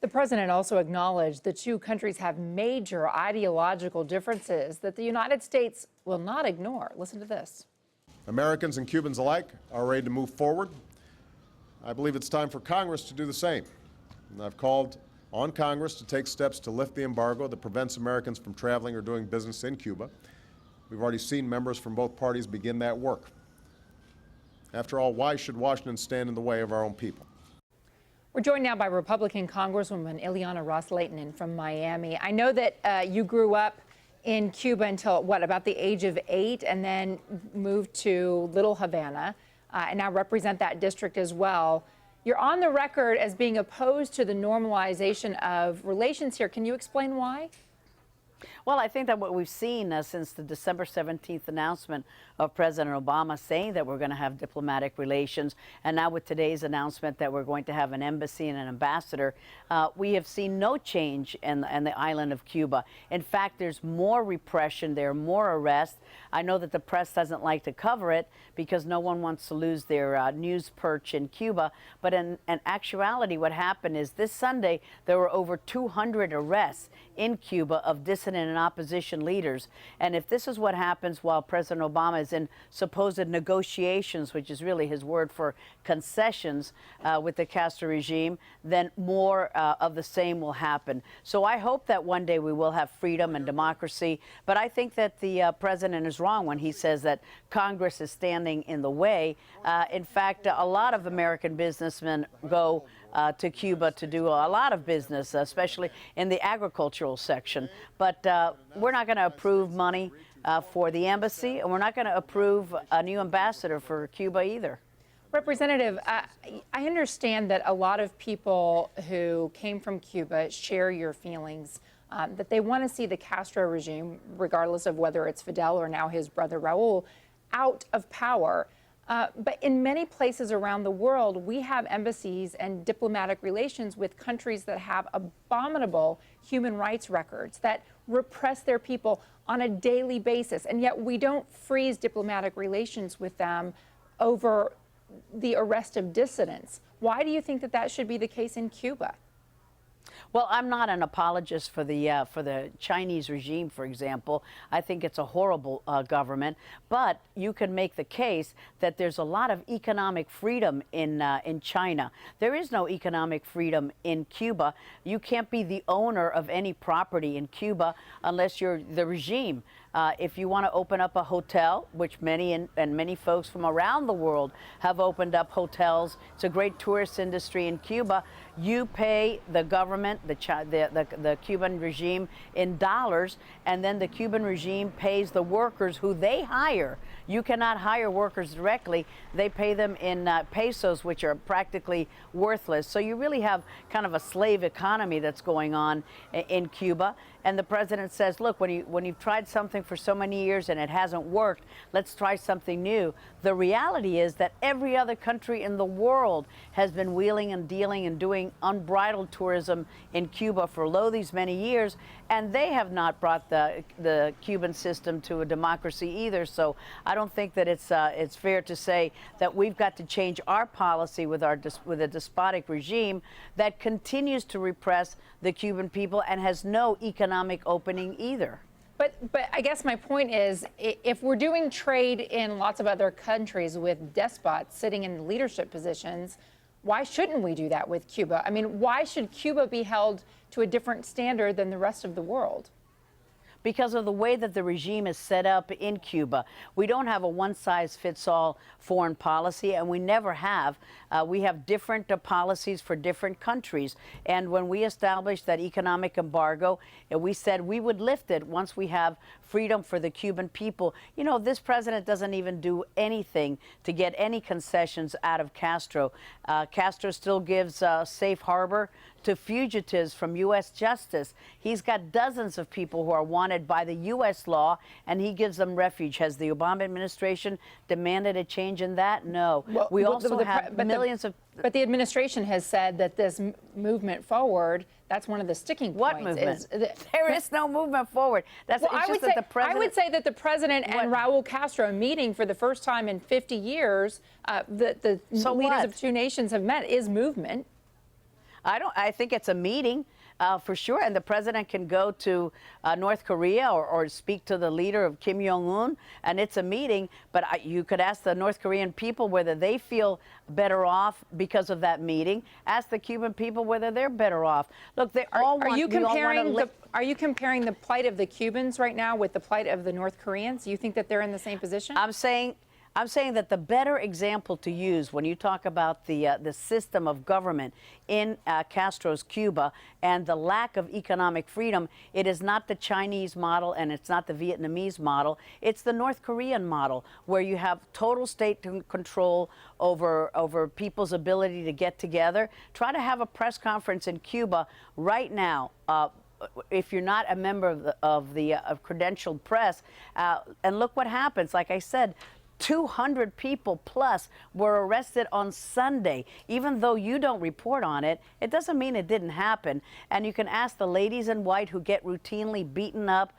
The president also acknowledged the two countries have major ideological differences that the United States will not ignore. Listen to this. Americans and Cubans alike are ready to move forward. I believe it's time for Congress to do the same. And I've called on Congress to take steps to lift the embargo that prevents Americans from traveling or doing business in Cuba. We've already seen members from both parties begin that work. After all, why should Washington stand in the way of our own people? We're joined now by Republican Congresswoman Ileana Ros-Lehtinen from Miami. I know that you grew up in Cuba until, what, about the age of 8, and then moved to Little Havana, and now represent that district as well. You're on the record as being opposed to the normalization of relations here. Can you explain why? Well, I think that what we've seen since the December 17th announcement of President Obama saying that we're going to have diplomatic relations, and now with today's announcement that we're going to have an embassy and an ambassador, we have seen no change in the island of Cuba. In fact, there's more repression, there are more arrests. I know that the press doesn't like to cover it because no one wants to lose their news perch in Cuba, but in actuality what happened is this Sunday there were over 200 arrests in Cuba of dissident and opposition leaders. And if this is what happens while President Obama is in supposed negotiations, which is really his word for concessions with the Castro regime, then more of the same will happen. So I hope that one day we will have freedom and democracy. But I think that the president is wrong when he says that Congress is standing in the way. In fact, a lot of American businessmen go to Cuba to do a lot of business, especially in the agricultural section. But we're not going to approve money for the embassy, and we're not going to approve a new ambassador for Cuba either. Representative, I understand that a lot of people who came from Cuba share your feelings that they want to see the Castro regime, regardless of whether it's Fidel or now his brother Raul, out of power. But in many places around the world, we have embassies and diplomatic relations with countries that have abominable human rights records, that repress their people on a daily basis. And yet we don't freeze diplomatic relations with them over the arrest of dissidents. Why do you think that that should be the case in Cuba? Well, I'm not an apologist for the Chinese regime, for example. I think it's a horrible government. But you can make the case that there's a lot of economic freedom in China. There is no economic freedom in Cuba. You can't be the owner of any property in Cuba unless you're the regime. If you want to open up a hotel, which many folks from around the world have opened up hotels, it's a great tourist industry in Cuba. You pay the government, the Cuban regime, in dollars, and then the Cuban regime pays the workers who they hire. You cannot hire workers directly. They pay them in pesos, which are practically worthless. So you really have kind of a slave economy that's going on in Cuba. And the president says, look, when you've tried something for so many years and it hasn't worked, let's try something new. The reality is that every other country in the world has been wheeling and dealing and doing unbridled tourism in Cuba for these many years, and they have not brought the Cuban system to a democracy either. So I don't think that it's fair to say that we've got to change our policy with a despotic regime that continues to repress the Cuban people and has no economic opening either. But I guess my point is, if we're doing trade in lots of other countries with despots sitting in leadership positions, why shouldn't we do that with Cuba? I mean, why should Cuba be held to a different standard than the rest of the world? Because of the way that the regime is set up in Cuba. We don't have a one-size-fits-all foreign policy, and we never have. We have different policies for different countries. And when we established that economic embargo, we said we would lift it once we have freedom for the Cuban people. You know, this president doesn't even do anything to get any concessions out of Castro. Castro still gives safe harbor to fugitives from U.S. justice. He's got dozens of people who are wanted by the U.S. law, and he gives them refuge. Has the Obama administration demanded a change in that? No. Well, we also have millions of... But the administration has said that this movement forward, that's one of the sticking points. What movement? There is no movement forward. That's well, I would say that the president and Raul Castro meeting for the first time in 50 years, the leaders of two nations have met, is movement. I think it's a meeting. For sure, and the president can go to North Korea or speak to the leader of Kim Jong-un, and it's a meeting. But you could ask the North Korean people whether they feel better off because of that meeting. Ask the Cuban people whether they're better off. Look, they all want. Are you comparing the plight of the Cubans right now with the plight of the North Koreans? You think that they're in the same position? I'm saying that the better example to use when you talk about the system of government in Castro's Cuba and the lack of economic freedom, it is not the Chinese model and it's not the Vietnamese model. It's the North Korean model, where you have total state control over people's ability to get together. Try to have a press conference in Cuba right now. If you're not a member of the credentialed press, and look what happens. Like I said, 200 people plus were arrested on Sunday. Even though you don't report on it, it doesn't mean it didn't happen. And you can ask the ladies in white who get routinely beaten up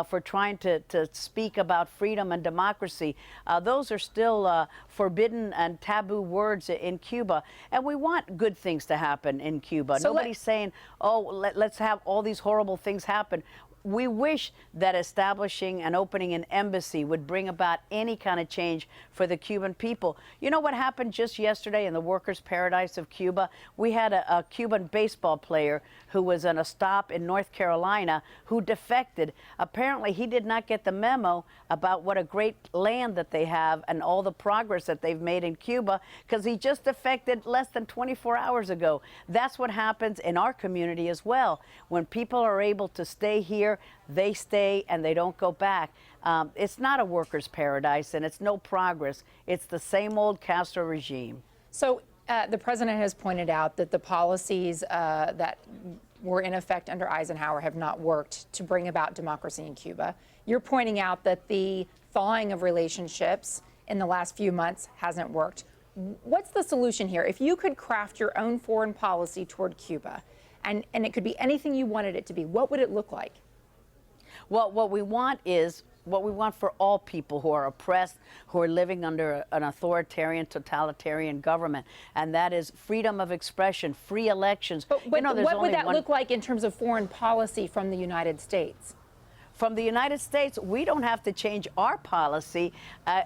for trying to speak about freedom and democracy. Those are still forbidden and taboo words in Cuba. And we want good things to happen in Cuba. So nobody's saying, oh, let's have all these horrible things happen. We wish that establishing and opening an embassy would bring about any kind of change for the Cuban people. You know what happened just yesterday in the workers' paradise of Cuba? We had a Cuban baseball player who was on a stop in North Carolina who defected. Apparently, he did not get the memo about what a great land that they have and all the progress that they've made in Cuba, because he just defected less than 24 hours ago. That's what happens in our community as well. When people are able to stay here, they stay and they don't go back. It's not a workers' paradise and it's no progress. It's the same old Castro regime. So the president has pointed out that the policies that were in effect under Eisenhower have not worked to bring about democracy in Cuba. You're pointing out that the thawing of relationships in the last few months hasn't worked. What's the solution here? If you could craft your own foreign policy toward Cuba, and it could be anything you wanted it to be, what would it look like? Well, what we want for all people who are oppressed, who are living under an authoritarian, totalitarian government, and that is freedom of expression, free elections. But what would that look like in terms of foreign policy from the United States? From the United States, we don't have to change our policy.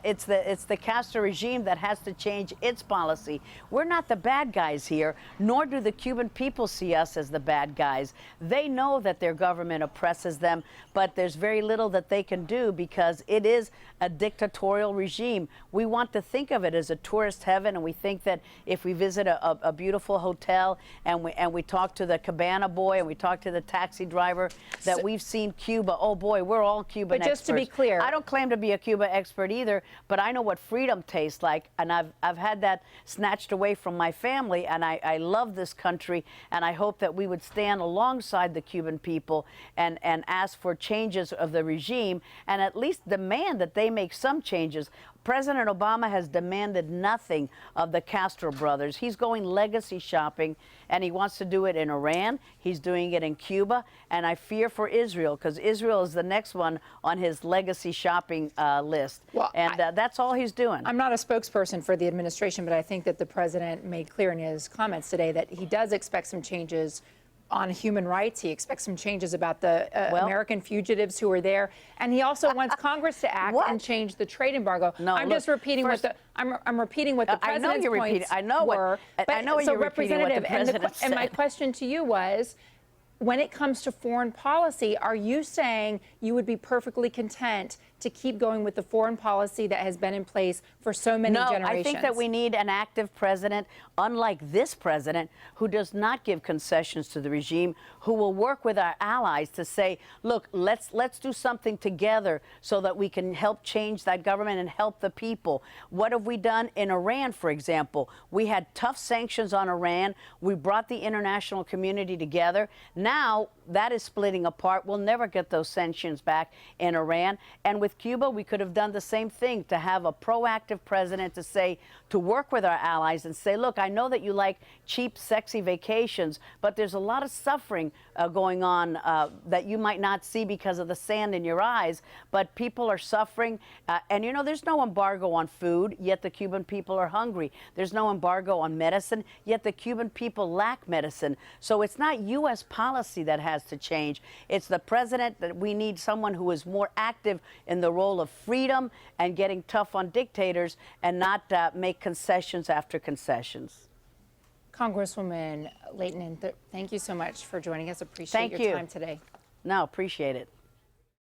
It's the Castro regime that has to change its policy. We're not the bad guys here, nor do the Cuban people see us as the bad guys. They know that their government oppresses them, but there's very little that they can do because it is a dictatorial regime. We want to think of it as a tourist heaven, and we think that if we visit a beautiful hotel and we talk to the cabana boy and we talk to the taxi driver that we've seen Cuba. Oh boy, we're all Cuban experts. But just to be clear, I don't claim to be a Cuba expert either, but I know what freedom tastes like, and I've had that snatched away from my family, and I love this country, and I hope that we would stand alongside the Cuban people and ask for changes of the regime and at least demand that they make some changes. President Obama has demanded nothing of the Castro brothers. He's going legacy shopping, and he wants to do it in Iran. He's doing it in Cuba, and I fear for Israel, because Israel is the next one on his legacy shopping list. Well, and that's all he's doing. I'm not a spokesperson for the administration, but I think that the president made clear in his comments today that he does expect some changes on human rights. He expects some changes about the American fugitives who are there, and he also wants Congress to act and change the trade embargo. No, I'm just repeating what the I'm repeating what the president's points were. I know you're repeating what the president said. And my question to you was, when it comes to foreign policy, are you saying you would be perfectly content to keep going with the foreign policy that has been in place for so many generations? I think that we need an active president, unlike this president, who does not give concessions to the regime, who will work with our allies to say, look, let's do something together so that we can help change that government and help the people. What have we done in Iran, for example? We had tough sanctions on Iran. We brought the international community together. Now that is splitting apart. We'll never get those sanctions back in Iran. And with with Cuba, we could have done the same thing, to have a proactive president to say, to work with our allies and say, look, I know that you like cheap, sexy vacations, but there's a lot of suffering going on that you might not see because of the sand in your eyes, but people are suffering. And you know, there's no embargo on food, yet the Cuban people are hungry. There's no embargo on medicine, yet the Cuban people lack medicine. So it's not U.S. policy that has to change. It's the president that we need someone who is more active in the role of freedom and getting tough on dictators and not make concessions after concessions. Congresswoman Lehtinen, thank you so much for joining us. Appreciate Thank your you. time today. No, appreciate it.